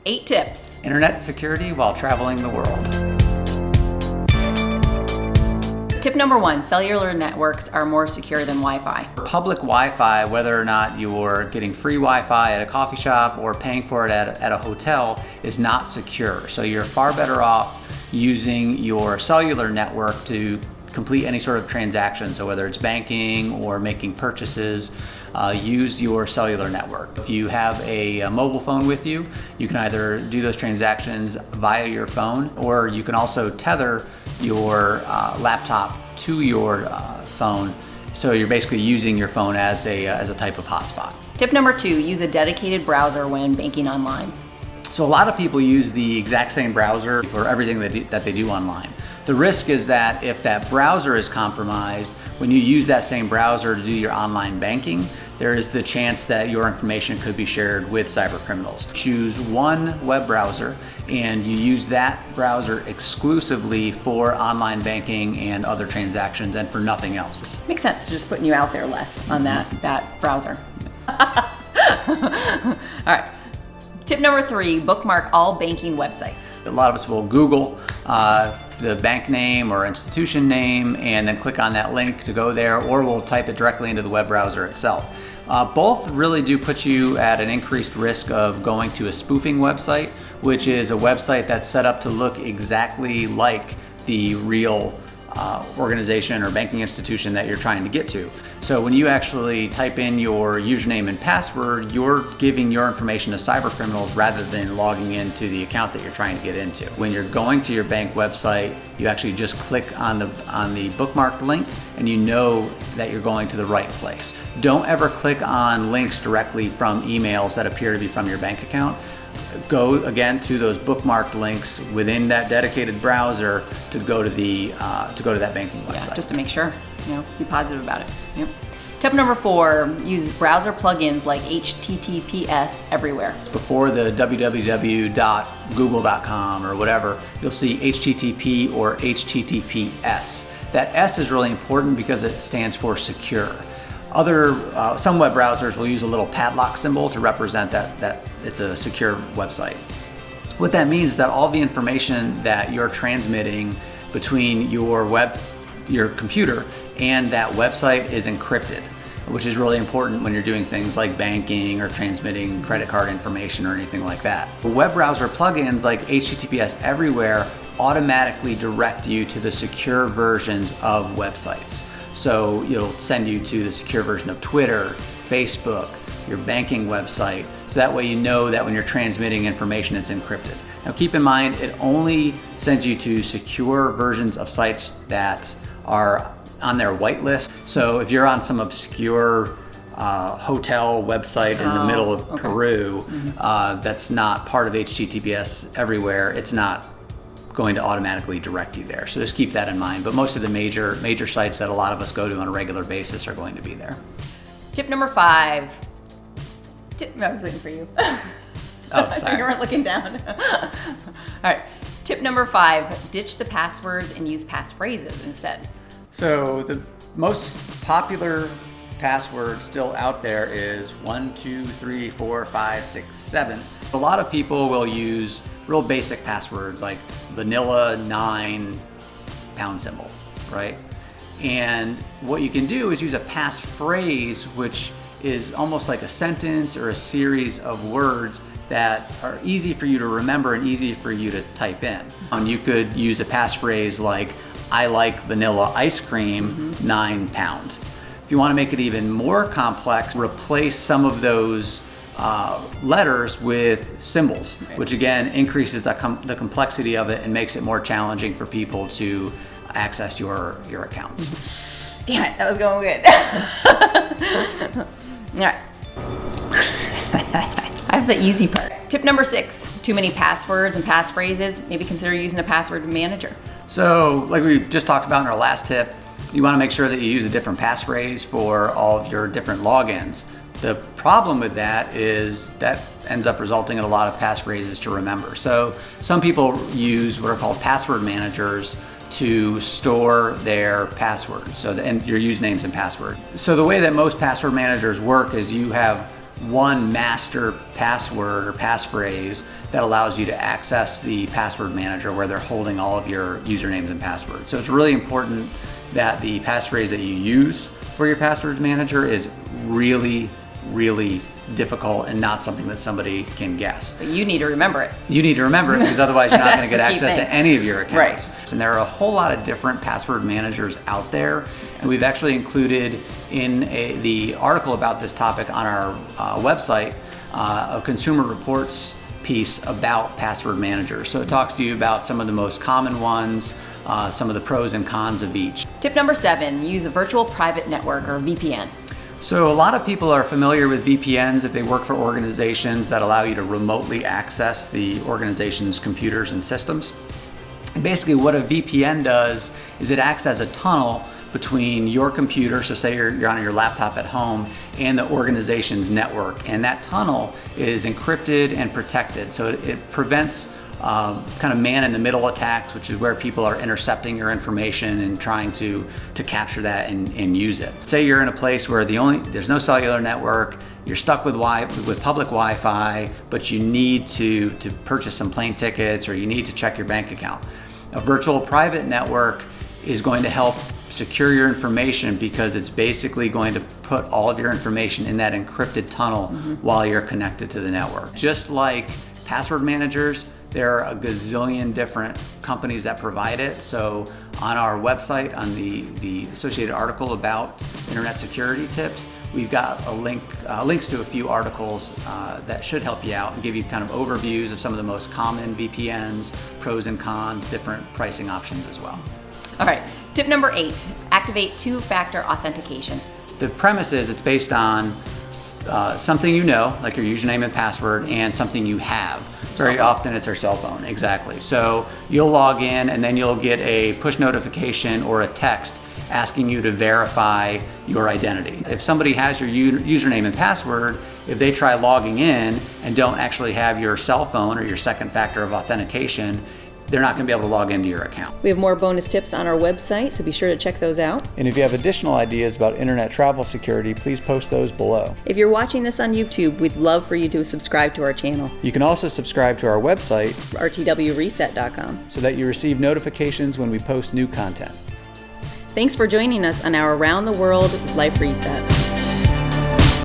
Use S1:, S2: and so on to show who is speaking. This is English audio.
S1: 8 tips.
S2: Internet security while traveling the world.
S1: Tip number 1, cellular networks are more secure than Wi-Fi.
S2: Public Wi-Fi, whether or not you're getting free Wi-Fi at a coffee shop or paying for it at a hotel, is not secure. So you're far better off using your cellular network to complete any sort of transaction. So whether it's banking or making purchases, use your cellular network. If you have a mobile phone with you, you can either do those transactions via your phone, or you can also tether your laptop to your phone. So you're basically using your phone as a type of hotspot.
S1: Tip number 2, use a dedicated browser when banking online.
S2: So a lot of people use the exact same browser for everything that they do online. The risk is that if that browser is compromised, when you use that same browser to do your online banking, there is the chance that your information could be shared with cyber criminals. Choose one web browser and you use that browser exclusively for online banking and other transactions and for nothing else.
S1: Makes sense, just putting you out there less on that browser. All right. Tip number 3, bookmark all banking websites.
S2: A lot of us will Google the bank name or institution name and then click on that link to go there, or we'll type it directly into the web browser itself. Both really do put you at an increased risk of going to a spoofing website, which is a website that's set up to look exactly like the real organization or banking institution that you're trying to get to. So when you actually type in your username and password, you're giving your information to cyber criminals rather than logging into the account that you're trying to get into. When you're going to your bank website, you actually just click on the bookmarked link and you know that you're going to the right place. Don't ever click on links directly from emails that appear to be from your bank account. Go again to those bookmarked links within that dedicated browser to go to that banking website.
S1: Yeah, just to make sure, be positive about it. Yep. Tip number 4, use browser plugins like HTTPS everywhere.
S2: Before the www.google.com or whatever, you'll see HTTP or HTTPS. That S is really important because it stands for secure. Some web browsers will use a little padlock symbol to represent that it's a secure website. What that means is that all the information that you're transmitting between your computer and that website is encrypted, which is really important when you're doing things like banking or transmitting credit card information or anything like that. Web browser plugins like HTTPS Everywhere automatically direct you to the secure versions of websites. So it'll send you to the secure version of Twitter, Facebook, your banking website. So that way you know that when you're transmitting information, it's encrypted. Now keep in mind, it only sends you to secure versions of sites that are on their whitelist. So if you're on some obscure hotel website in the middle of Peru, that's not part of HTTPS Everywhere, it's not going to automatically direct you there. So just keep that in mind. But most of the major sites that a lot of us go to on a regular basis are going to be there.
S1: Tip number 5. I was waiting for you.
S2: Oh,
S1: So you weren't looking down. All right. Tip number 5, ditch the passwords and use passphrases instead.
S2: So the most popular password still out there is 1, 2, 3, 4, 5, 6, 7. A lot of people will use real basic passwords like vanilla 9 $, right? And what you can do is use a passphrase, which is almost like a sentence or a series of words that are easy for you to remember and easy for you to type in. You could use a passphrase like, I like vanilla ice cream, 9 £. If you want to make it even more complex, replace some of those letters with symbols, which again increases the complexity of it and makes it more challenging for people to access your accounts.
S1: Damn it, that was going good. All right. I have the easy part. Tip number 6, too many passwords and passphrases. Maybe consider using a password manager.
S2: So like we just talked about in our last tip, you want to make sure that you use a different passphrase for all of your different logins. The problem with that is that ends up resulting in a lot of passphrases to remember. So some people use what are called password managers to store their passwords, and your usernames and password. So the way that most password managers work is you have one master password or passphrase that allows you to access the password manager where they're holding all of your usernames and passwords. So it's really important that the passphrase that you use for your password manager is really, really difficult and not something that somebody can guess.
S1: But you need to remember it.
S2: You need to remember it because otherwise you're not going to get access to any of your accounts.
S1: Right.
S2: And there are a whole lot of different password managers out there, and we've actually included in the article about this topic on our website a consumer reports piece about password managers. So it talks to you about some of the most common ones, some of the pros and cons of each.
S1: Tip number 7, use a virtual private network or VPN.
S2: So a lot of people are familiar with VPNs if they work for organizations that allow you to remotely access the organization's computers and systems. And basically what a VPN does is it acts as a tunnel between your computer, so say you're on your laptop at home, and the organization's network. And that tunnel is encrypted and protected. So it prevents kind of man-in-the-middle attacks, which is where people are intercepting your information and trying to capture that and use it. Say you're in a place where there's no cellular network, you're stuck with public Wi-Fi, but you need to purchase some plane tickets or you need to check your bank account. A virtual private network is going to help secure your information because it's basically going to put all of your information in that encrypted tunnel while you're connected to the network. Just like password managers, there are a gazillion different companies that provide it. So on our website, on the associated article about internet security tips, we've got links to a few articles that should help you out and give you kind of overviews of some of the most common VPNs, pros and cons, different pricing options as well.
S1: All right, tip number 8, activate two-factor authentication.
S2: The premise is it's based on something you know, like your username and password, and something you have. Very often it's our cell phone, exactly. So you'll log in and then you'll get a push notification or a text asking you to verify your identity. If somebody has your username and password, if they try logging in and don't actually have your cell phone or your second factor of authentication, they're not going to be able to log into your account.
S1: We have more bonus tips on our website, so be sure to check those out.
S3: And if you have additional ideas about internet travel security, please post those below.
S1: If you're watching this on YouTube, we'd love for you to subscribe to our channel,
S3: You can also subscribe to our website
S1: rtwreset.com.
S3: so that you receive notifications when we post new content.
S1: Thanks for joining us on our Around the World Life Reset.